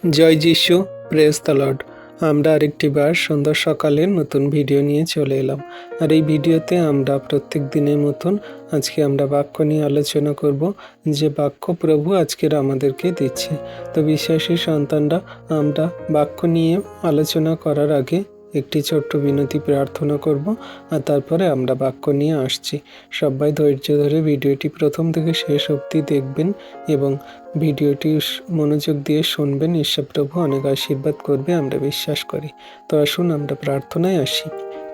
জয় যিশু, praise the Lord. আমরা আরেকটি বার সুন্দর সকালের নতুন ভিডিও নিয়ে চলে এলাম। আর এই ভিডিওতে আমরা প্রত্যেক দিনের মতন আজকে আমরা বাক্য নিয়ে আলোচনা করব, যে বাক্য প্রভু আজকের আমাদেরকে দিচ্ছে। তো বিশ্বাসী সন্তানরা, আমরা বাক্য নিয়ে আলোচনা করার আগে একটি ছোট্ট বিনতি প্রার্থনা করব, আর তারপরে আমরা বাক্য নিয়ে আসছি। সবাই ধৈর্য ধরে ভিডিওটি প্রথম থেকে শেষ অবধি দেখবেন এবং ভিডিওটি মনোযোগ দিয়ে শুনবেন। ঈশ্বরপ্রভু অনেক আশীর্বাদ করবে, আমরা বিশ্বাস করি। তো আসুন আমরা প্রার্থনায় আসি।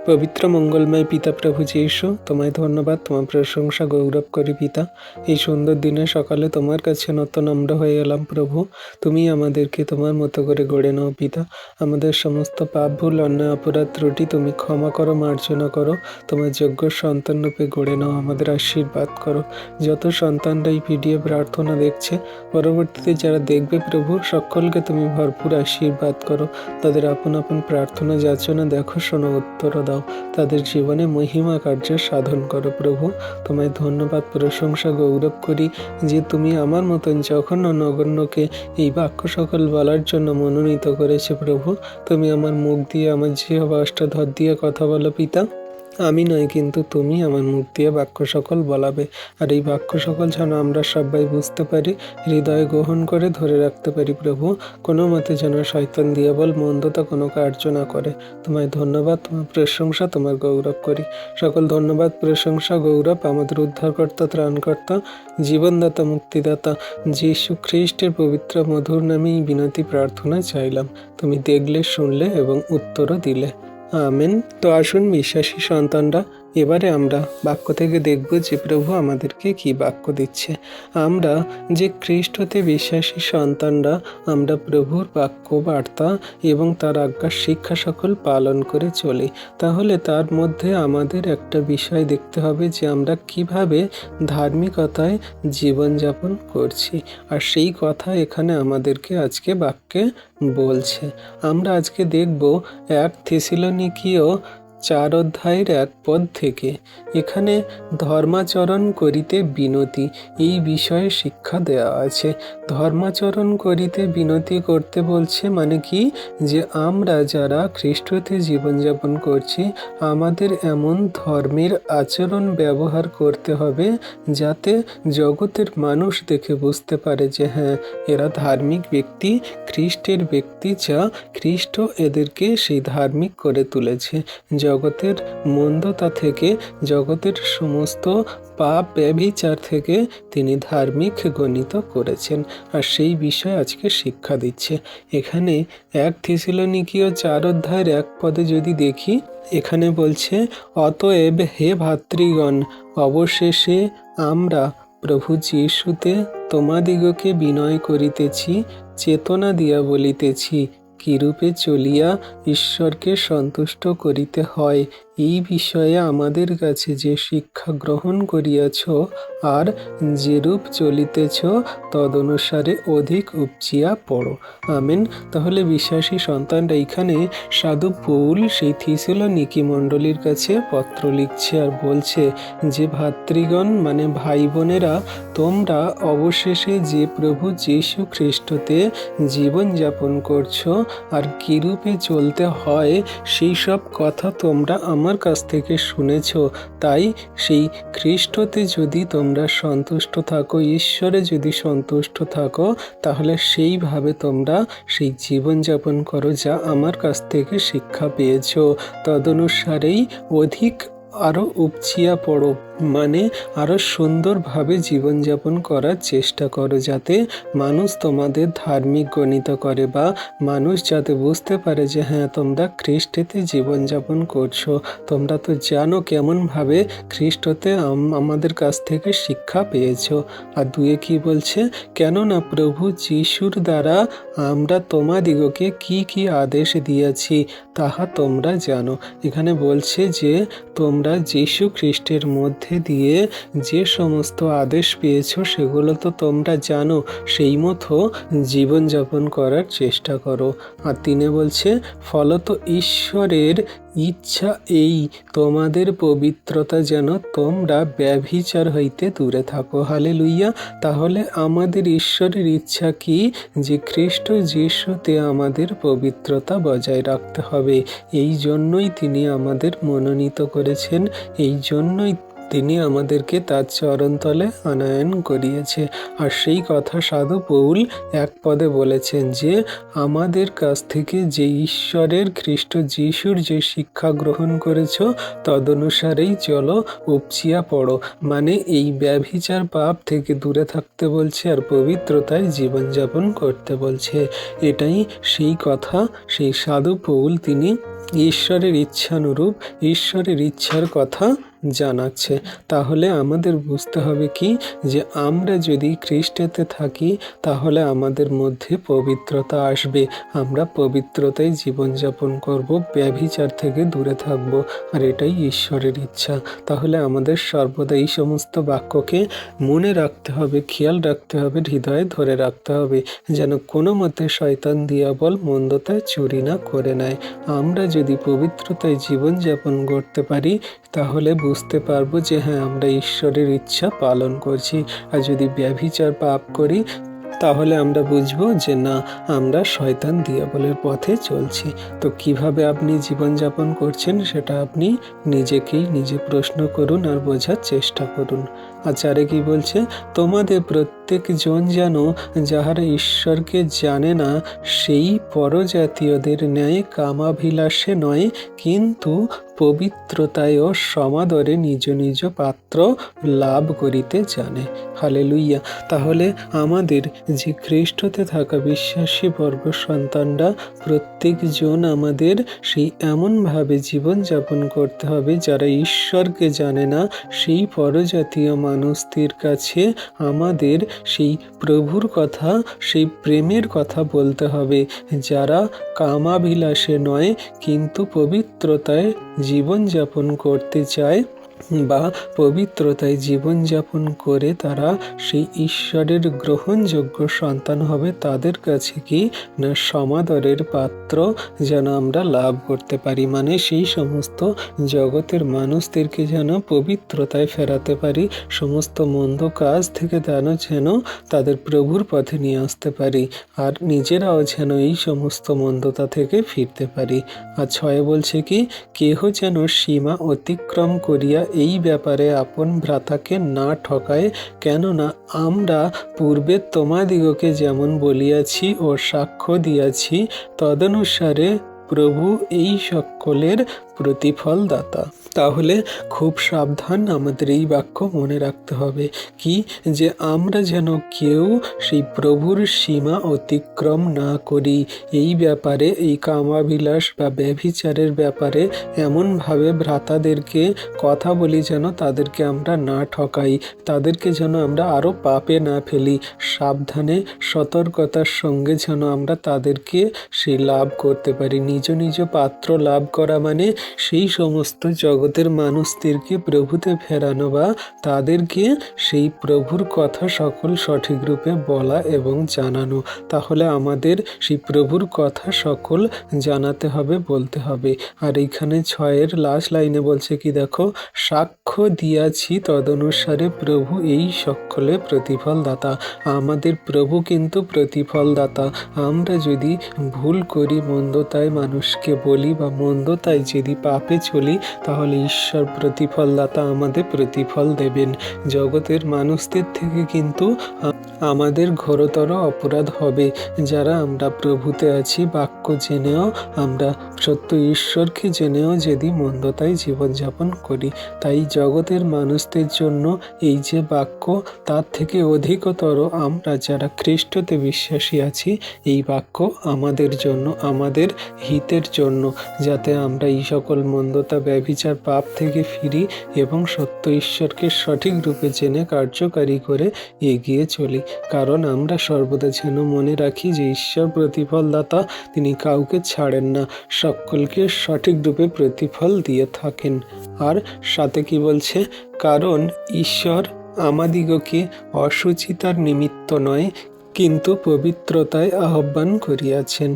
পবিত্র মঙ্গলময় পিতা প্রভু যীশু, তোমায় ধন্যবাদ, তোমার প্রশংসা গৌরব করি পিতা। এই সুন্দর দিনে সকালে তোমার কাছে নত নম্র হয়ে এলাম প্রভু। তুমি আমাদেরকে তোমার মতো করে গড়ে নাও পিতা। আমাদের সমস্ত পাপ ভুল অন্যায় অপরাধ ত্রুটি তুমি ক্ষমা করো, মার্জনা করো। তোমার যোগ্য সন্তান রূপে গড়ে নাও, আমাদের আশীর্বাদ করো। যত সন্তানরা এই ভিডিও প্রার্থনা দেখছে, পরবর্তীতে যারা দেখবে প্রভু, সকলকে তুমি ভরপুর আশীর্বাদ করো। তাদের আপন আপন প্রার্থনা যাচনা দেখো, শোনো, উত্তর দাও। তাদের জীবনে মহিমা কার্য সাধন করো প্রভু। তোমায় ধন্যবাদ, প্রশংসা গৌরব করি যে তুমি আমার মতন জঘন্য নগণ্যকে এই বাক্য সকল বলার জন্য মনোনীত করেছে প্রভু। তুমি আমার মুখ দিয়ে, আমার জিহ্বা অষ্টধর দিয়ে কথা বলো পিতা। আমি নয়, কিন্তু তুমি আমার মুখ দিয়ে বাক্য সকল বলাবে। আর এই বাক্য সকল যেন আমরা সবাই বুঝতে পারি, হৃদয়ে গ্রহণ করে ধরে রাখতে পারি প্রভু। কোনো মতে যেন শয়তান দিয়াবল মন্দতা কোনো কার্য না করে। তোমায় ধন্যবাদ, তোমার প্রশংসা, তোমার গৌরব করি। সকল ধন্যবাদ, প্রশংসা, গৌরব আমাদের উদ্ধারকর্তা, ত্রাণকর্তা, জীবনদাতা, মুক্তিদাতা যীশু খ্রিস্টের পবিত্র মধুর নামে এই বিনতি প্রার্থনা চাইলাম। তুমি দেখলে, শুনলে এবং উত্তরও দিলে। আমেন। তো আসুন বিশ্বাসী সন্তানরা, এবারে আমরা বাক্য থেকে দেখব যে প্রভু আমাদেরকে কি বাক্য দিচ্ছে। আমরা যে খ্রিস্টতে বিশ্বাসী সন্তানরা, আমরা প্রভুর বাক্য বার্তা এবং তার আজ্ঞার শিক্ষা সকল পালন করে চলি। তাহলে তার মধ্যে আমাদের একটা বিষয় দেখতে হবে যে আমরা কিভাবে ধার্মিকতায় জীবনযাপন করছি। আর সেই কথা এখানে আমাদেরকে আজকে বাক্যে বলছে। আমরা আজকে দেখব 1 থেসেলনিকীয় 4 অধ্যায়ের 1 পদ থেকে। এখানে ধর্মাচরণ করিতে বিনতি, এই বিষয়ে শিক্ষা দেওয়া আছে। ধর্মাচরণ করিতে বিনতি করতে বলছে মানে কি, যে আমরা যারা খ্রিস্টতে জীবনযাপন করছি, আমাদের এমন ধর্মের আচরণ ব্যবহার করতে হবে যাতে জগতের মানুষ দেখে বুঝতে পারে যে হ্যাঁ, এরা ধার্মিক ব্যক্তি, খ্রিস্টের ব্যক্তি, যা খ্রিস্ট এদেরকে সেই ধার্মিক করে তুলেছে। জগতের মন্দতা থেকে, জগতের সমস্ত পাপ ব্যভিচার থেকে তিনি ধার্মিক গণিত করেছেন। আর সেই বিষয়ে আজকে শিক্ষা দিচ্ছে। এখানে 1 থেসেলনিকীয় 4 অধ্যায়ের 1 পদে যদি দেখি, এখানে বলছে, অতএব হে ভাতৃগণ, অবশেষে আমরা প্রভু যীশুতে তোমাদিগকে বিনয় করিতেছি, চেতনা দিয়া বলিতেছি, কিরূপে চলিয়া ঈশ্বরকে সন্তুষ্ট করিতে হয়, এই বিষয়ে আমাদের কাছে যে শিক্ষা গ্রহণ করিয়াছ, আর যেরূপ চলিতেছ তদনুসারে অধিক উপচিয়া পড়ো। আমেন। তাহলে বিশ্বাসী সন্তানরা, এখানে সাধু পৌল সেই থেসেলনিকী মণ্ডলীর কাছে পত্র লিখছে আর বলছে যে ভাতৃগণ মানে ভাই বোনেরা, তোমরা অবশেষে যে প্রভু যীশু খ্রিস্টতে জীবনযাপন করছো আর কিরূপে চলতে হয়, সেই সব কথা তোমরা আমার কাছ থেকে শুনেছ। তাই সেই খ্রিস্টতে যদি তোমরা সন্তুষ্ট থাকো, ঈশ্বরে যদি সন্তুষ্ট থাকো, তাহলে সেইভাবে তোমরা সেই জীবনযাপন করো যা আমার কাছ থেকে শিক্ষা পেয়েছ। তদনুসারেই অধিক আরও উপচিয়া পড়ো, মানে আরও সুন্দরভাবে জীবনযাপন করার চেষ্টা করো, যাতে মানুষ তোমাদের ধার্মিক গণিত করে, বা মানুষ যাতে বুঝতে পারে যে হ্যাঁ, তোমরা খ্রিস্টেতে জীবনযাপন করছো। তোমরা তো জানো কেমনভাবে খ্রিস্টতে আমাদের কাছ থেকে শিক্ষা পেয়েছো। আর 2 কি বলছে, কেননা প্রভু যীশুর দ্বারা আমরা তোমাদিগকে কি কি আদেশ দিয়েছি তাহা তোমরা জানো। এখানে বলছে যে তোমরা যীশু খ্রিস্টের মধ্যে মধ্যে দিয়ে যে সমস্ত আদেশ পেয়েছ সেগুলো তো তোমরা জানো, সেই মতো জীবনযাপন করার চেষ্টা করো। আর 3 বলছে, ফলত ঈশ্বরের ইচ্ছা এই, তোমাদের পবিত্রতা যেন তোমরা ব্যভিচার হইতে দূরে থাকো। হালেলুইয়া। তাহলে আমাদের ঈশ্বরের ইচ্ছা কি? যে খ্রিস্ট যিশুতে আমাদের পবিত্রতা বজায় রাখতে হবে। এই জন্যই তিনি আমাদের মনোনীত করেছেন, এই জন্যই তিনি আমাদেরকে তার চরণতলে আনয়ন করিয়েছে। আর সেই কথা সাধু পৌল 1 পদে বলেছেন যে আমাদের কাছ থেকে যে ঈশ্বরের খ্রিস্ট যিশুর যে শিক্ষা গ্রহণ করেছ তদনুসারেই চলো, উপচিয়া পড়ো। মানে এই ব্যভিচার পাপ থেকে দূরে থাকতে বলছে আর পবিত্রতায় জীবনযাপন করতে বলছে। এটাই সেই কথা, সেই সাধু পৌল তিনি ঈশ্বরের ইচ্ছানুরূপ ঈশ্বরের ইচ্ছার কথা জানাচ্ছে। তাহলে আমাদের বুঝতে হবে কি, যে আমরা যদি খ্রিস্টেতে থাকি তাহলে আমাদের মধ্যে পবিত্রতা আসবে, আমরা পবিত্রতায় জীবনযাপন করব, ব্যভিচার থেকে দূরে থাকব। আর এটাই ঈশ্বরের ইচ্ছা। তাহলে আমাদের সর্বদা এই সমস্ত বাক্যকে মনে রাখতে হবে, খেয়াল রাখতে হবে, হৃদয়ে ধরে রাখতে হবে, যেন কোনো মতে শয়তান দিয়াবল মন্দতায় চুরি না করে নেয়। আমরা যদি পবিত্রতায় জীবনযাপন করতে পারি তাহলে বুঝতে পারবো যে হ্যাঁ, আমরা ঈশ্বরের ইচ্ছা পালন করছি। আর যদি ব্যভিচার পাপ করি তাহলে আমরা বুঝবো যে না, আমরা শয়তান দিয়াবলের পথে চলছি। তো কিভাবে আপনি জীবনযাপন করছেন সেটা আপনি নিজে প্রশ্ন করুন আর বোঝার চেষ্টা করুন। আচারে কি বলছে, তোমাদের প্রত্যেকজন যেন যাহারা ঈশ্বরকে জানে না সেই পরজাতীয়দের ন্যায় কামাভিলাষে নয়, কিন্তু পবিত্রতায় ও সমাদরে নিজ নিজ পাত্র লাভ করিতে জানে। হালেলুইয়া। তাহলে আমাদের যে খ্রিস্টতে থাকা বিশ্বাসী বর্গ সন্তানরা প্রত্যেকজন আমাদের সেই এমনভাবে জীবনযাপন করতে হবে যারা ঈশ্বরকে জানে না সেই পরজাতীয় মানুষদের কাছে আমাদের সেই প্রভুর কথা, সেই প্রেমের কথা বলতে হবে, যারা কামাভিলাষে নয় কিন্তু পবিত্রতায় জীবনযাপন করতে চায় বা পবিত্রতায় জীবনযাপন করে তারা সেই ঈশ্বরের গ্রহণযোগ্য সন্তান হবে। তাদের কাছে কি না সমাদরের পাত্র যেন আমরা লাভ করতে পারি, মানে সেই সমস্ত জগতের মানুষদেরকে যেন পবিত্রতায় ফেরাতে পারি, সমস্ত মন্দ কাজ থেকে যেন তাদের প্রভুর পথে নিয়ে আসতে পারি, আর নিজেরাও যেন এই সমস্ত মন্দতা থেকে ফিরতে পারি। আর 6 বলছে কি, কেহ যেন সীমা অতিক্রম করিয়া এই ব্যাপারে আপন ভ্রাতাকে না ঠকায়, কেননা আমরা পূর্বে তোমাদিগকে যেমন বলিয়াছি ও সাক্ষ্য দিয়াছি তদনুসারে প্রভু এই সকলের প্রতিফল দাতা। তাহলে খুব সাবধান আমাদের এই বাক্য মনে রাখতে হবে কি, যে আমরা যেন কেউ সেই প্রভুর সীমা অতিক্রম না করি। এই ব্যাপারে, এই কামাবিলাস বা ব্যভিচারের ব্যাপারে এমনভাবে ভ্রাতাদেরকে কথা বলি যেন তাদেরকে আমরা না ঠকাই, তাদেরকে যেন আমরা আরও পাপে না ফেলি। সাবধানে সতর্কতার সঙ্গে যেন আমরা তাদেরকে সেই লাভ করতে পারি। নিজ নিজ পাত্র লাভ করা মানে সেই সমস্ত জগতের মানুষদেরকে প্রভুতে ফেরানো বা তাদেরকে সেই প্রভুর কথা সকল সঠিক রূপে বলা এবং জানানো। তাহলে আমাদের সেই প্রভুর কথা সকল জানাতে হবে, বলতে হবে। আর এইখানে 6 লাস্ট লাইনে বলছে কি দেখো, সাক্ষ্য দিয়াছি তদনুসারে প্রভু এই সকলে প্রতিফল দাতা। আমাদের প্রভু কিন্তু প্রতিফল দাতা। আমরা যদি ভুল করি, মন্দতায় মানুষকে বলি বা মন্দতায় যদি পাপে চলি, তাহলে ঈশ্বর প্রতিফলদাতা আমাদের প্রতিফল দেবেন। জগতের মানুষদের থেকে কিন্তু আমাদের ঘোরতর অপরাধ হবে যারা আমরা প্রভুতে আছি, বাক্য জেনেও আমরা সত্য ঈশ্বরকে জেনেও যদি মন্দতায় জীবনযাপন করি। তাই জগতের মানুষদের জন্য এই যে বাক্য, তার থেকে অধিকতর আমরা যারা খ্রিস্টতে বিশ্বাসী আছি এই বাক্য আমাদের জন্য, আমাদের হিতের জন্য, যাতে আমরা এই সকল সকল মন্দতা ব্যভিচার পাপ থেকে ফিরি এবং সত্য ঈশ্বরকে সঠিক রূপে জেনে কার্যকারী করে এগিয়ে চলি। কারণ আমরা সর্বদা যেন মনে রাখি যে ঈশ্বর প্রতিফলদাতা, তিনি কাউকে ছাড়েন না, সকলকে সঠিক রূপে প্রতিফল দিয়ে থাকেন। আর সাথে কি বলছে, কারণ ঈশ্বর আমাদিগকে অশুচিতার নিমিত্ত নয় কিন্তু পবিত্রতায় আহ্বান করিয়াছেন।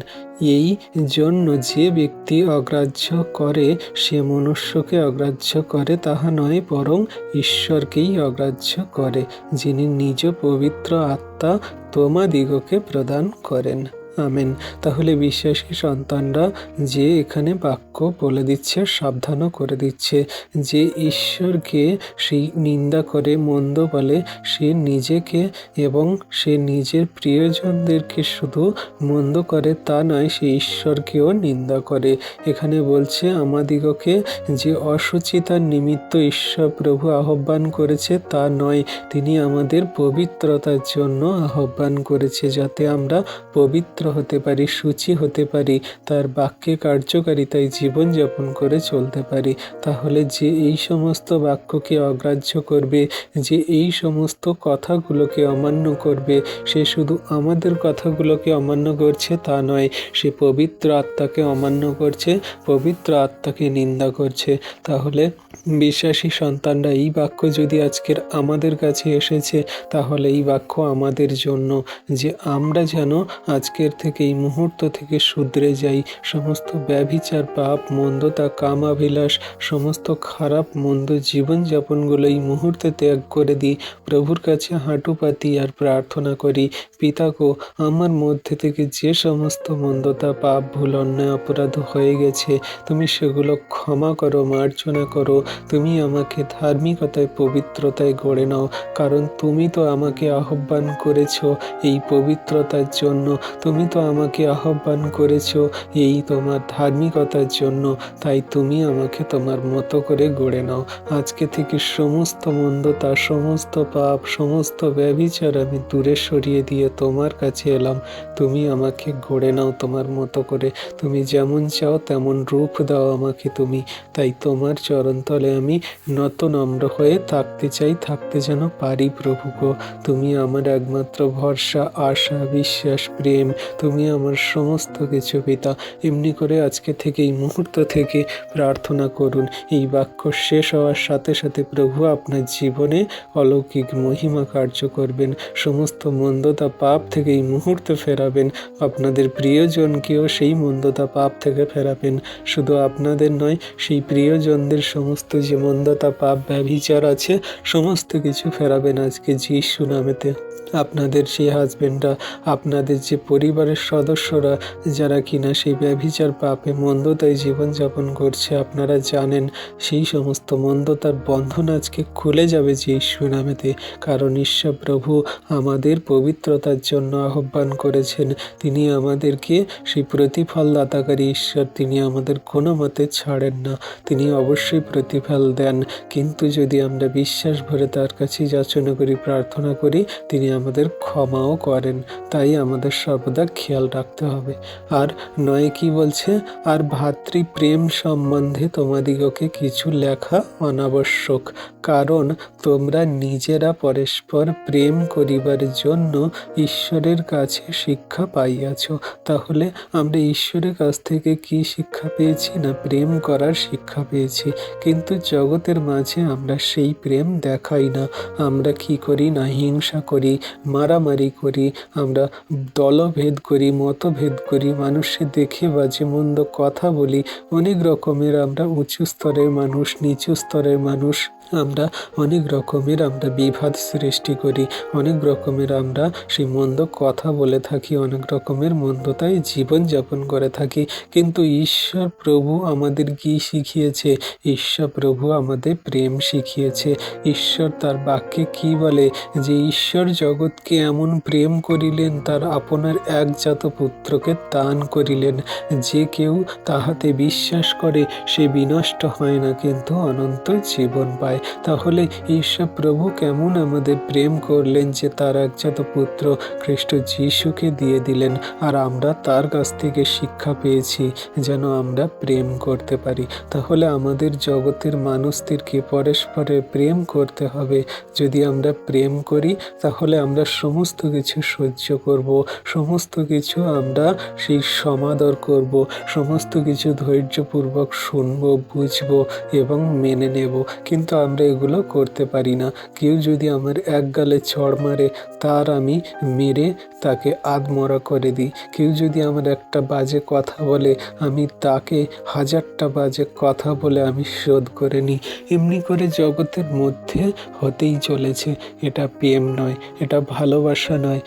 এই জন্য যে ব্যক্তি অগ্রাহ্য করে সে মনুষ্যকে অগ্রাহ্য করে তাহা নয়, বরং ঈশ্বরকেই অগ্রাহ্য করে, যিনি নিজ পবিত্র আত্মা তোমাদিগকে প্রদান করেন। আমেন। তাহলে বিশ্বাসী সন্তানরা যে এখানে বাক্য বলে দিচ্ছে, সাবধানও করে দিচ্ছে যে ঈশ্বরকে সেই নিন্দা করে, মন্দ বলে, সে নিজেকে এবং সে নিজের প্রিয়জনদেরকে শুধু মন্দ করে তা নয়, সে ঈশ্বরকেও নিন্দা করে। এখানে বলছে আমাদিগকে যে অশুচিতার নিমিত্ত ঈশ্বর প্রভু আহ্বান করেছে তা নয়, তিনি আমাদের পবিত্রতার জন্য আহ্বান করেছে, যাতে আমরা পবিত্র হতে পারি, সূচি হতে পারি, তার বাক্যে কার্যকারিতায় জীবনযাপন করে চলতে পারি। তাহলে যে এই সমস্ত বাক্যকে অগ্রাহ্য করবে, যে এই সমস্ত কথাগুলোকে অমান্য করবে, সে শুধু আমাদের কথাগুলোকে অমান্য করছে তা নয়, সে পবিত্র আত্মাকে অমান্য করছে, পবিত্র আত্মাকে নিন্দা করছে। তাহলে বিশ্বাসী সন্তানরা এই বাক্য যদি আজকের আমাদের কাছে এসেছে, তাহলে এই বাক্য আমাদের জন্য, যে আমরা যেন আজকের থেকে, এই মুহূর্ত থেকে শুধরে যাই, সমস্ত ব্যভিচার, পাপ, মন্দতা, কামাভিলাষ, সমস্ত খারাপ মন্দ জীবনযাপনগুলো এই মুহূর্তে ত্যাগ করে দিই, প্রভুর কাছে হাঁটু পাতি আর প্রার্থনা করি, পিতা গো, আমার মধ্যে থেকে যে সমস্ত মন্দতা, পাপ, ভুল, অন্যায়, অপরাধ হয়ে গেছে, তুমি সেগুলো ক্ষমা করো, মার্জনা করো। তুমি আমাকে ধার্মিকতায়, পবিত্রতায় গড়ে নাও, কারণ তুমি তো আমাকে আহ্বান করেছো এই পবিত্রতার জন্য, তুমি তো আমাকে আহ্বান করেছো এই তোমার ধার্মিকতার জন্য, তাই তুমি আমাকে তোমার মতো করে গড়ে নাও। আজকে থেকে সমস্ত মন্দতা, সমস্ত পাপ, সমস্ত ব্যভিচার আমি দূরে সরিয়ে দিয়ে তোমার কাছে এলাম। তুমি আমাকে গড়ে নাও তোমার মতো করে, তুমি যেমন চাও তেমন রূপ দাও আমাকে তুমি। তাই তোমার চরণতলে আমি নত নম্র হয়ে থাকতে চাই, থাকতে যেন পারি প্রভু গো। তুমি আমার একমাত্র ভরসা, আশা, বিশ্বাস, প্রেম, তুমি আমার সমস্ত কিছু পিতা। এমনি করে আজকে থেকে, এই মুহূর্ত থেকে প্রার্থনা করুন। এই বাক্য শেষ হওয়ার সাথে সাথে প্রভু আপনার জীবনে অলৌকিক মহিমা কার্য করবেন, সমস্ত মন্দতা, পাপ থেকে এই মুহূর্তে ফেরাবেন, আপনাদের প্রিয়জনকেও সেই মন্দতা, পাপ থেকে ফেরাবেন। শুধু আপনাদের নয়, সেই প্রিয়জনদের সমস্ত যে মন্দতা, পাপ, ব্যভিচার আছে, সমস্ত কিছু ফেরাবেন আজকে যিশু নামেতে। আপনাদের সেই হাজবেন্ডরা, আপনাদের যে পরিবারের সদস্যরা যারা কিনা সেই ব্যভিচার, পাপে, মন্দতায় জীবনযাপন করছে, আপনারা জানেন সেই সমস্ত মন্দতার বন্ধন আজকে খুলে যাবে যিশু নামেতে। কারণ ঈশ্বর প্রভু আমাদের পবিত্রতার জন্য আহ্বান করেছেন, তিনি আমাদেরকে সেই প্রতিফলদাতাকারী ঈশ্বর, তিনি আমাদের কোনো মতে ছাড়েন না, তিনি অবশ্যই প্রতিফল দেন। কিন্তু যদি আমরা বিশ্বাস ভরে তার কাছে যাচনা করি, প্রার্থনা করি, তিনি আমাদের ক্ষমাও করেন। তাই আমাদের সর্বদা খেয়াল রাখতে হবে। আর নয় কি বলছে, আর ভাতৃপ্রেম সম্বন্ধে তোমাদিগকে কিছু লেখা অনাবশ্যক, কারণ তোমরা নিজেরা পরস্পর প্রেম করিবার জন্য ঈশ্বরের কাছে শিক্ষা পাইয়াছ। তাহলে আমরা ঈশ্বরের কাছ থেকে কি শিক্ষা পেয়েছি? না, প্রেম করার শিক্ষা পেয়েছি। কিন্তু জগতের মাঝে আমরা সেই প্রেম দেখাই না। আমরা কি করি? না, হিংসা করি, মারামারি করি, আমরা দলভেদ করি, মতভেদ করি, মানুষকে দেখে বাজে মন্দ কথা বলি, অনেক রকমের আমরা উঁচু স্তরের মানুষ, নিচু স্তরের মানুষ, আমরা অনেক রকমের আমরা বিবাদ সৃষ্টি করি, অনেক রকমের আমরা সেই মন্দ কথা বলে থাকি, অনেক রকমের মন্দতায় জীবনযাপন করে থাকি। কিন্তু ঈশ্বর প্রভু আমাদের কি শিখিয়েছে? ঈশ্বর প্রভু আমাদের প্রেম শিখিয়েছে। ঈশ্বর তার বাক্যে কি বলে? যে ঈশ্বর জগৎকে এমন প্রেম করিলেন, তার আপনার একজাত পুত্রকে দান করিলেন, যে কেউ তাহাতে বিশ্বাস করে সে বিনষ্ট হয় না, কিন্তু অনন্ত জীবন পায়। পায়। তাহলে ঈশ্বর প্রভু কেমন আমাদের প্রেম করলেন যে তার একজাত পুত্র খ্রিস্ট যিশুকে দিয়ে দিলেন, আর আমরা তার কাছ থেকে শিক্ষা পেয়েছি যেন আমরা প্রেম করতে পারি। তাহলে আমাদের জগতের মানুষদেরকে পরস্পরের প্রেম করতে হবে। যদি আমরা প্রেম করি তাহলে আমরা সমস্ত কিছু সহ্য করব, সমস্ত কিছু আমরা সেই সমাদর করব, সমস্ত কিছু ধৈর্যপূর্বক শুনবো, বুঝবো এবং মেনে নেব। কিন্তু আমরা এগুলো করতে পারি না। কেউ যদি আমার এক গালে চড় মারে, তার আমি মেরে তাকে আধমরা করে দিই। কেউ যদি আমার একটা বাজে কথা বলে, আমি তাকে 1000টা বাজে কথা বলে আমি শোধ করে নিই। এমনি করে জগতের মধ্যে হতেই চলেছে। এটা প্রেম নয়, এটা ভালোবাসা নয়,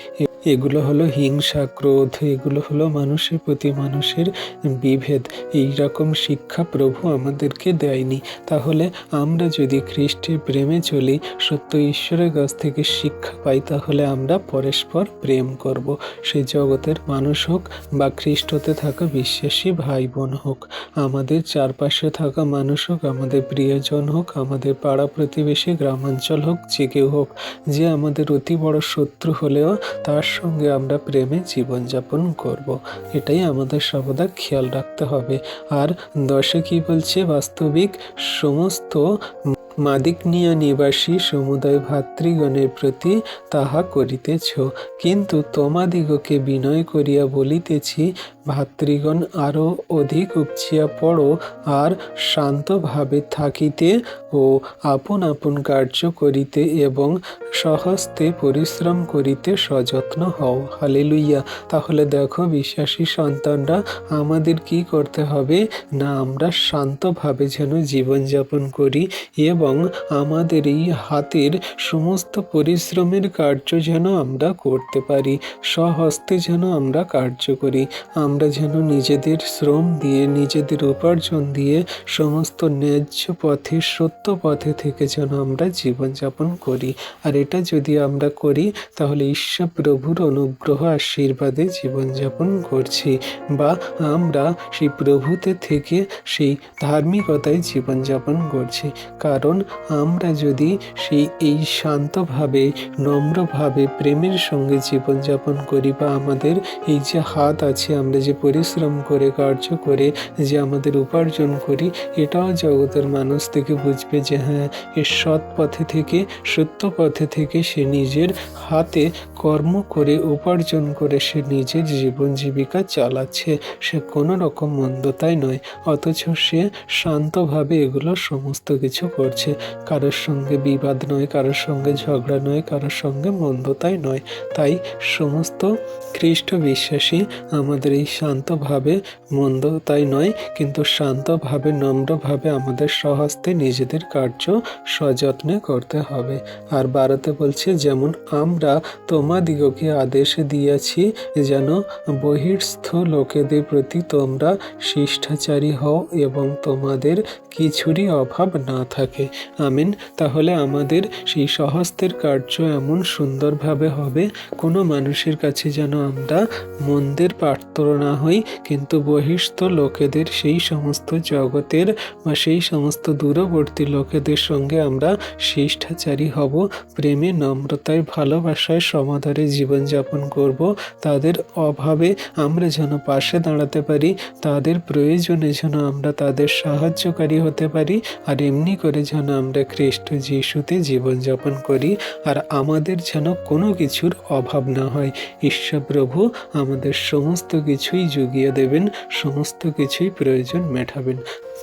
এগুলো হলো হিংসা, ক্রোধ, এগুলো হলো মানুষের প্রতি মানুষের বিভেদ। এই রকম শিক্ষা প্রভু আমাদেরকে দেয়নি। তাহলে আমরা যদি খ্রিস্টের প্রেমে চলি, সত্য ঈশ্বরের কাছ থেকে শিক্ষা পাই, তাহলে আমরা পরস্পর প্রেম করব। সে জগতের মানুষ হোক বা খ্রিস্টতে থাকা বিশ্বাসী ভাই বোন হোক, আমাদের চারপাশে থাকা মানুষ হোক, আমাদের প্রিয়জন হোক, আমাদের পাড়া প্রতিবেশী, গ্রামাঞ্চল হোক, যে কেউ হোক, যে আমাদের অতি বড় শত্রু হলেও তার সঙ্গে আমরা প্রেমে জীবনযাপন করব। এটাই আমাদের সর্বদা খেয়াল রাখতে হবে। আর 10 কি বলছে? বাস্তবিক সমস্ত মাদিকনিয়া নিবাসী সমুদয় ভাতৃগণের প্রতি তাহা করিতেছ, কিন্তু তোমাদিগকে বিনয় করিয়া বলিতেছি, ভাতৃগণ আরও অধিক উপচিয়া পড়ো, আর শান্তভাবে থাকিতে ও আপন আপন কার্য করিতে এবং স্বহস্তে পরিশ্রম করিতে সযত্ন হও। হালেলুইয়া। তাহলে দেখো বিশ্বাসী সন্তানরা, আমাদের কি করতে হবে না, আমরা শান্তভাবে যেন জীবনযাপন করি এবং আমাদের এই হাতের সমস্ত পরিশ্রমের কার্য যেন আমরা করতে পারি, স্বহস্তে যেন আমরা কার্য করি। আমরা যেন নিজেদের শ্রম দিয়ে, নিজেদের উপার্জন দিয়ে সমস্ত ন্যায্য পথে, সত্য পথে থেকে যেন আমরা জীবনযাপন করি। আর এটা যদি আমরা করি, তাহলে ঈশ্বর প্রভুর অনুগ্রহ আশীর্বাদে জীবনযাপন করছি, বা আমরা সেই প্রভুতে থেকে সেই ধার্মিকতায় জীবনযাপন করছি। কারণ আমরা যদি এই শান্তভাবে, নম্রভাবে, প্রেমের সঙ্গে জীবনযাপন করি, বা আমাদের এই যে হাত আছে, আমরা যে পরিশ্রম করে, কার্য করে যে আমাদের উপার্জন করি, এটাও জগতের মানুষ থেকে বুঝবে যে হ্যাঁ, এ সৎ পথে থেকে, সত্য পথে থেকে সে নিজের হাতে কর্ম করে, উপার্জন করে সে নিজের জীবন জীবিকা চালাচ্ছে। সে কোনো রকম মন্দতায় নয়, অথচ সে শান্তভাবে এগুলো সমস্ত কিছু করছে। কারোর সঙ্গে বিবাদ নয়, কারোর সঙ্গে ঝগড়া নয়, কারোর সঙ্গে মন্দতায় নয়। তাই সমস্ত খ্রিস্ট বিশ্বাসী আমাদের এই শান্তভাবে, মন্দতায় নয়, কিন্তু শান্তভাবে, নম্রভাবে আমাদের স্বহস্তে নিজেদের কার্য সযত্নে করতে হবে। আর 12তে বলছে, যেমন আমরা তোমাদিগকে আদেশ দিয়াছি, যেন বহির্স্থ লোকেদের প্রতি তোমরা শিষ্টাচারী হও এবং তোমাদের কিছুরই অভাব না থাকে। আমিন। তাহলে আমাদের সেই স্বহস্তের কার্য এমন সুন্দরভাবে হবে, কোনো মানুষের কাছে যেন আমরা মন্দের পাত্র না হই, কিন্তু বহিস্থ লোকেদের, সেই সমস্ত জগতের বা সেই সমস্ত দূরবর্তী লোকেদের সঙ্গে আমরা শিষ্টাচারী হব, প্রেমে, নম্রতায়, ভালোবাসায়, সমাদরে জীবনযাপন করব। তাদের অভাবে আমরা যেন পাশে দাঁড়াতে পারি, তাদের প্রয়োজনে যেন আমরা তাদের সাহায্যকারী হতে পারি, আর এমনি করে যেন আমরা খ্রিস্ট যিশুতে জীবনযাপন করি, আর আমাদের যেন কোনো কিছুর অভাব না হয়। ঈশ্বর প্রভু আমাদের সমস্ত কিছুই জুগিয়ে দেবেন, সমস্ত কিছুই প্রয়োজন মেটাবেন।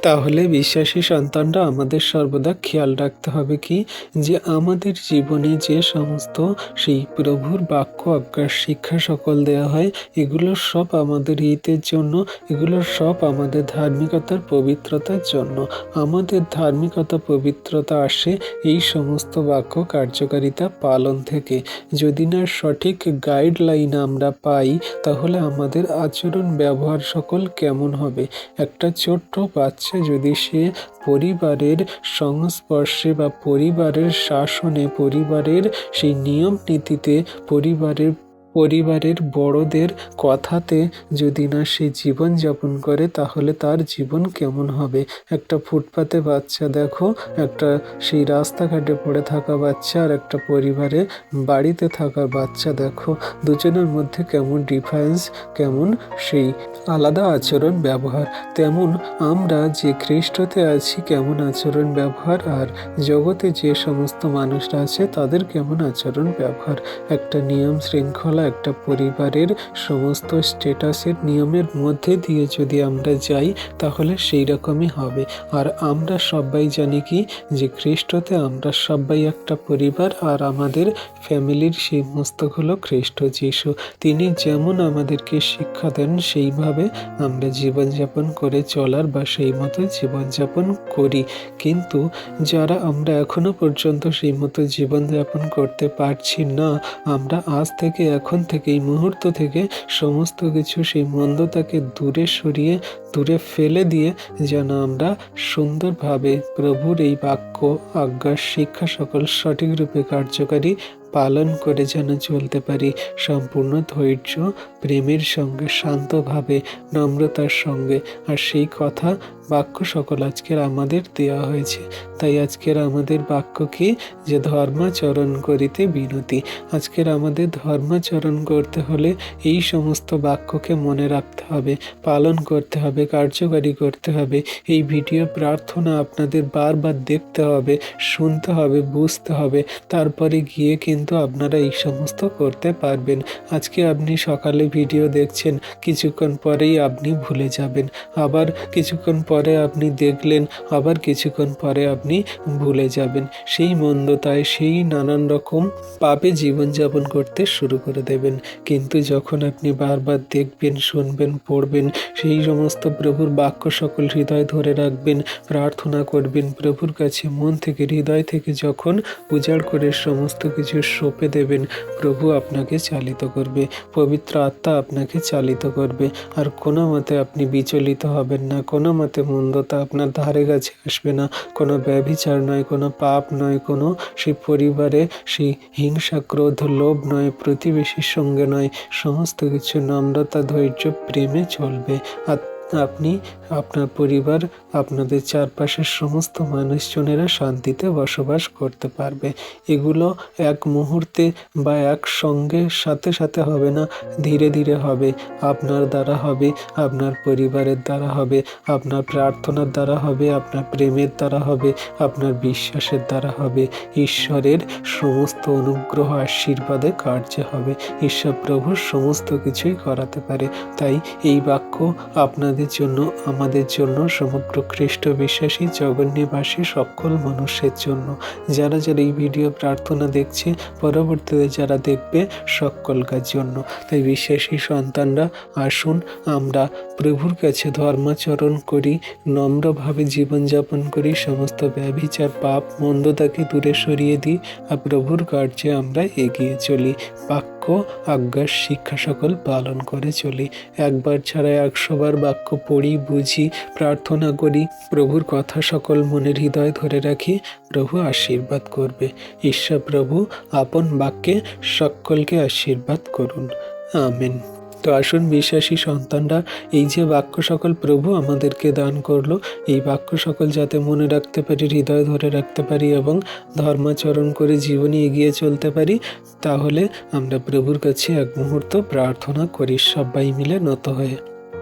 তাহলে বিশ্বাসী সন্তানরা আমাদের সর্বদা খেয়াল রাখতে হবে কি, যে আমাদের জীবনে যে সমস্ত সেই প্রভুর বাক্য, আজ্ঞা, শিক্ষা সকল দেওয়া হয়, এগুলো সব আমাদের হিতের জন্য, এগুলো সব আমাদের ধার্মিকতার পবিত্রতার জন্য। আমাদের ধার্মিকতা, পবিত্রতা আসে এই সমস্ত বাক্য কার্যকারিতা পালন থেকে। যদি না সঠিক গাইডলাইন আমরা পাই, তাহলে আমাদের আচরণ, ব্যবহার সকল কেমন হবে। একটা ছোট্ট বাচ্চা যদি সে পরিবারের সংস্পর্শে বা পরিবারের শাসনে, পরিবারের সেই নিয়ম নীতিতে, পরিবারের পরিবারের বড়দের কথাতে যদি না সে জীবনযাপন করে তাহলে তার জীবন কেমন হবে। একটা ফুটপাতে বাচ্চা দেখো, একটা সেই রাস্তাঘাটে পড়ে থাকা বাচ্চা আর একটা পরিবারে বাড়িতে থাকা বাচ্চা দেখো, দুজনের মধ্যে কেমন ডিফারেন্স, কেমন সেই আলাদা আচরণ ব্যবহার। তেমন আমরা যে খ্রিস্টতে আছি কেমন আচরণ ব্যবহার, আর জগতে যে সমস্ত মানুষরা আছে তাদের কেমন আচরণ ব্যবহার। একটা নিয়ম শৃঙ্খলা, একটা পরিবারের সমস্ত স্ট্যাটাসের নিয়মের মধ্যে দিয়ে যদি আমরা যাই তাহলে সেই রকমই হবে। আর আমরা সবাই জানি কি যে খ্রিস্টতে আমরা সবাই একটা পরিবার, আর আমাদের ফ্যামিলির সেই মস্তক হলো খ্রিস্ট যিশু। তিনি যেমন আমাদেরকে শিক্ষা দেন সেইভাবে আমরা জীবনযাপন করে চলার বা সেই মতো জীবনযাপন করি। কিন্তু যারা আমরা এখনো পর্যন্ত সেই মতো জীবনযাপন করতে পারছি না, আমরা আজ থেকে এখন থেকে এই মুহূর্ত থেকে সমস্ত কিছু সেই মন্দতাকে দূরে সরিয়ে দূরে ফেলে দিয়ে যেন আমরা সুন্দরভাবে প্রভুর এই বাক্য আজ্ঞা শিক্ষা সকল সঠিক রূপে কার্যকারী পালন করে যেন চলতে পারি, সম্পূর্ণ ধৈর্য প্রেমের সঙ্গে, শান্তভাবে, নম্রতার সঙ্গে। আর সেই কথা বাক্য সকল আজকের আমাদের দেওয়া হয়েছে। তাই আজকের আমাদের বাক্য কি, যে ধর্মাচরণ করিতে বিনতি। আজকের আমাদের ধর্মাচরণ করতে হলে এই সমস্ত বাক্যকে মনে রাখতে হবে, পালন করতে হবে, কার্যকারী করতে হবে। এই ভিডিও প্রার্থনা আপনাদের বারবার দেখতে হবে, শুনতে হবে, বুঝতে হবে, তারপরে গিয়ে কিন্তু আপনারা এই সমস্ত করতে পারবেন। আজকে আপনি সকালে ভিডিও দেখছেন, কিছুক্ষণ পরেই আপনি ভুলে যাবেন, আবার কিছুক্ষণ পরে আপনি দেখলেন, আবার কিছুক্ষণ পরে আপনি ভুলে যাবেন। সেই মন্দতায়, সেই নানান রকম পাপে জীবনযাপন করতে শুরু করে দেবেন। কিন্তু যখন আপনি বারবার দেখবেন, শুনবেন, পড়বেন, সেই সমস্ত প্রভুর বাক্য সকল হৃদয় ধরে রাখবেন, প্রার্থনা করবেন প্রভুর কাছে মন থেকে, হৃদয় থেকে যখন উজাড় করে সমস্ত কিছু সঁপে দেবেন, প্রভু আপনাকে চালিত করবে, পবিত্র আত্মা আপনাকে চালিত করবে। আর কোনো মতে আপনি বিচলিত হবেন না, কোনো মতে মন্দতা আপনার ধারে কাছে আসবে না। কোনো ব্যভিচার নয়, কোনো পাপ নয়, কোনো সেই পরিবারে সেই হিংসা, ক্রোধ, লোভ নয়, প্রতিবেশীর সঙ্গে নয়, সমস্ত কিছু নম্রতা, ধৈর্য, প্রেমে চলবে। আর আপনি, আপনার পরিবার, আপনাদের চারপাশের সমস্ত মানুষজনেরা শান্তিতে বসবাস করতে পারবে। এগুলো এক মুহূর্তে বা এক সঙ্গে সাথে সাথে হবে না, ধীরে ধীরে হবে। আপনার দ্বারা হবে, আপনার পরিবারের দ্বারা হবে, আপনার প্রার্থনার দ্বারা হবে, আপনার প্রেমের দ্বারা হবে, আপনার বিশ্বাসের দ্বারা হবে। ঈশ্বরের সমস্ত অনুগ্রহ আশীর্বাদে কার্য হবে। ঈশ্বর প্রভুর সমস্ত কিছুই করাতে পারে। তাই এই বাক্য আপনাদের জন্য, আমাদের জন্য, সমগ্র খ্রিস্ট বিশ্বাসী জগন্নিবাসী সকল মানুষের জন্য, যারা যারা এই ভিডিও প্রার্থনা দেখছে, পরবর্তীতে যারা দেখবে সকলকার জন্য। তাই বিশ্বাসী সন্তানরা আসুন আমরা প্রভুর কাছে ধর্মাচরণ করি, নম্রভাবে জীবনযাপন করি, সমস্ত ব্যভিচার পাপ মন্দতাকে দূরে সরিয়ে দিই, আর প্রভুর কার্যে আমরা এগিয়ে চলি, বাক্য আজ্ঞার শিক্ষা সকল পালন করে চলি। একবার ছাড়া 100 বার বাক্য পড়ি, বুঝি, প্রার্থনা করি, প্রভুর কথা সকল মনের হৃদয় ধরে রাখি, প্রভু আশীর্বাদ করবে। ঈশ্বর প্রভু আপন বাক্যে সকলকে আশীর্বাদ করুন। আমেন। তো আসুন বিশ্বাসী সন্তানরা, এই যে বাক্য সকল প্রভু আমাদেরকে দান করলো, এই বাক্য সকল যাতে মনে রাখতে পারি, হৃদয় ধরে রাখতে পারি এবং ধর্মাচরণ করে জীবনে এগিয়ে চলতে পারি, তাহলে আমরা প্রভুর কাছে এক মুহূর্ত প্রার্থনা করি, সবাই মিলে নত হয়ে।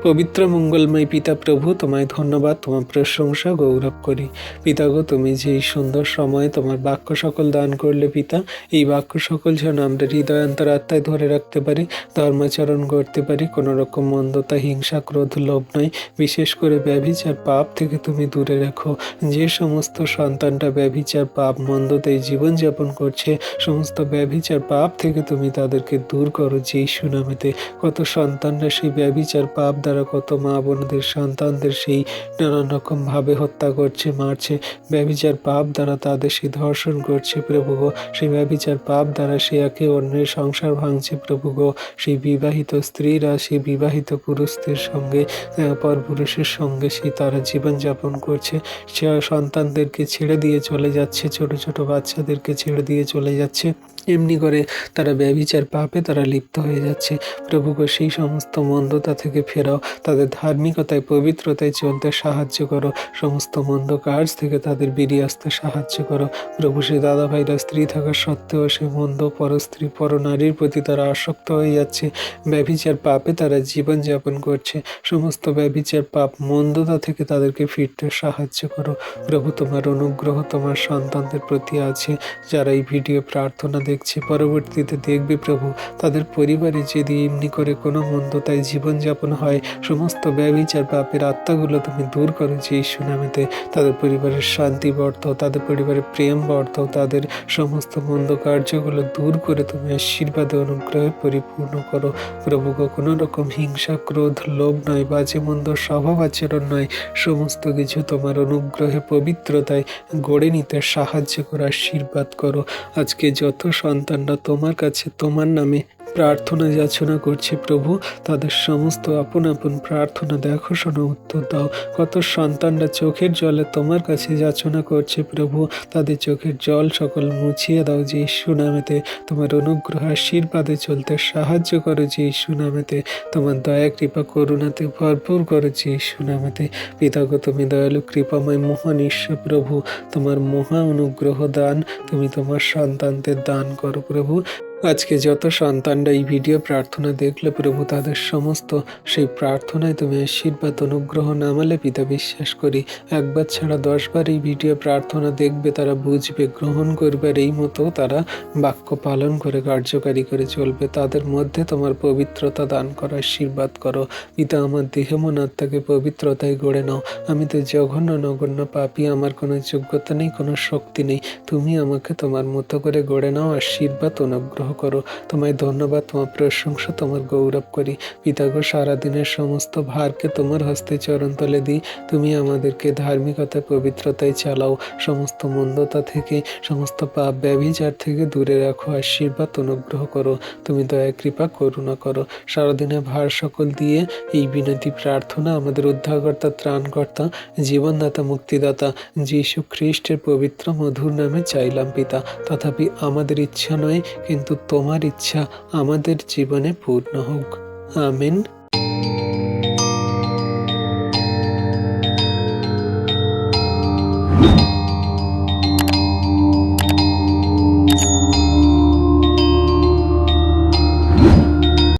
পবিত্র মঙ্গলময় পিতা প্রভু, তোমায় ধন্যবাদ, তোমার প্রশংসা গৌরব করি। পিতা গো, তুমি যে এই সুন্দর সময়ে তোমার বাক্য সকল দান করলে পিতা, এই বাক্য সকল যেন আমরা হৃদয় অন্তরাত্মায় ধরে রাখতে পারি, ধর্মাচরণ করতে পারি, কোনো রকম মন্দতা, হিংসা, ক্রোধ, লোভ নয়। বিশেষ করে ব্যভিচার পাপ থেকে তুমি দূরে রেখো। যে সমস্ত সন্তানটা ব্যভিচার পাপ মন্দতায় জীবনযাপন করছে, সমস্ত ব্যভিচার পাপ থেকে তুমি তাদেরকে দূর করো যিশু নামেতে। কত সন্তানরা সেই ব্যভিচার পাপ দ্বারা, কত মা বোনদের সন্তানদের সেই নানান রকম ভাবে হত্যা করছে, মারছে, ব্যভিচার পাপ দ্বারা তাদের সেই ধর্ষণ করছে প্রভু গো। সেই ব্যভিচার পাপ দ্বারা সে একে অন্যের সংসার ভাঙছে প্রভু গো। সেই বিবাহিত স্ত্রীরা সেই বিবাহিত পুরুষদের সঙ্গে, পরপুরুষের সঙ্গে সেই তারা জীবনযাপন করছে, সে সন্তানদেরকে ছেড়ে দিয়ে চলে যাচ্ছে, ছোট ছোট বাচ্চাদেরকে ছেড়ে দিয়ে চলে যাচ্ছে। এমনি করে তারা ব্যভিচার পাপে তারা লিপ্ত হয়ে যাচ্ছে। প্রভু গো, সেই সমস্ত মন্দতা থেকে ফেরাও, তাদের ধার্মিকতায় পবিত্রতায় চলতে সাহায্য করো, সমস্ত মন্দ কাজ থেকে তাদের বেরিয়ে আসতে সাহায্য করো। প্রভু, সে দাদা ভাইরা স্ত্রী থাকা সত্ত্বেও সে মন্দ পরস্ত্রী পরনারীর প্রতি তারা আসক্ত হয়ে যাচ্ছে, ব্যভিচার পাপে তারা জীবনযাপন করছে। সমস্ত ব্যভিচার পাপ মন্দতা থেকে তাদেরকে ফিরতে সাহায্য করো। প্রভু, তোমার অনুগ্রহ তোমার সন্তানদের প্রতি আছে, যারা এই ভিডিও প্রার্থনা দেখছে, পরবর্তীতে দেখবে প্রভু, তাদের পরিবারে যদি এমনি করে কোনো মন্দতায় জীবনযাপন হয়, সমস্ত ব্যভিচার পাপের আত্মাগুলো তুমি দূর করো যিশু নামেতে। তাদের পরিবারের শান্তি বর্তাও, তাদের পরিবারের প্রেম বর্তাও, তাদের সমস্ত মন্দ কার্যগুলো দূর করে তুমি আশীর্বাদে অনুগ্রহে পরিপূর্ণ করো। প্রভু গো, কোনো রকম হিংসা, ক্রোধ, লোভ নয়, বাজে মন্দ স্বভাব আচরণ নয়, সমস্ত কিছু তোমার অনুগ্রহে পবিত্রতায় গড়ে নিতে সাহায্য করো, আশীর্বাদ করো। আজকে যত সন্তানরা তোমার কাছে তোমার নামে প্রার্থনা যাচনা করছে প্রভু, তাদের সমস্ত আপন আপন প্রার্থনা দেখো, শোনো, উত্তর দাও। কত সন্তানরা চোখের জলে তোমার কাছে যাচনা করছে প্রভু, তাদের চোখের জল সকল মুছিয়ে দাও যিশু নামেতে। তোমার অনুগ্রহ আশীর্বাদে চলতে সাহায্য করো যিশু নামেতে। তোমার দয়া কৃপা করুণাতে ভরপুর করো যিশু নামেতে। পিতাগো, তুমি দয়ালু কৃপাময় মহান ঈশ্বর প্রভু, তোমার মহা অনুগ্রহ দান তুমি তোমার সন্তানদের দান করো প্রভু। আজকে যত সন্তানরা এই ভিডিও প্রার্থনা দেখলে প্রভু, তাদের সমস্ত সেই প্রার্থনায় তুমি আশীর্বাদ অনুগ্রহ নামালে পিতা, বিশ্বাস করি একবার ছাড়া 10 বার এই ভিডিও প্রার্থনা দেখবে, তারা বুঝবে, গ্রহণ করবে, আর এই মতো তারা বাক্য পালন করে কার্যকারী করে চলবে। তাদের মধ্যে তোমার পবিত্রতা দান করো, আশীর্বাদ করো পিতা। আমার দেহ মন আত্মাকে পবিত্রতায় গড়ে নাও। আমি তো জঘন্য নগণ্য পাপী, আমার কোনো যোগ্যতা নেই, কোনো শক্তি নেই। তুমি আমাকে তোমার মতো করে গড়ে নাও, আশীর্বাদ অনুগ্রহ করো। তোমায় ধন্যবাদ, তোমার প্রশংসা, তোমার গৌরব করি পিতাগো। সারাদিনের সমস্ত ভারকে তোমার হস্তে চরণ তলে দিই। তুমি আমাদেরকে ধার্মিকতায় পবিত্রতায় চালাও, সমস্ত মন্দতা থেকে, সমস্ত পাপ ব্যভিচার থেকে দূরে রাখো, আশীর্বাদ অনুগ্রহ করো। তুমি দয়া কৃপা করুণা করো। সারাদিনের ভার সকল দিয়ে এই বিনতি প্রার্থনা আমাদের উদ্ধারকর্তা, ত্রাণকর্তা, জীবনদাতা, মুক্তিদাতা যীশু খ্রিস্টের পবিত্র মধুর নামে চাইলাম পিতা। তথাপি আমাদের ইচ্ছা নয়, কিন্তু তোমার ইচ্ছা আমাদের জীবনে পূর্ণ হোক। আমেন।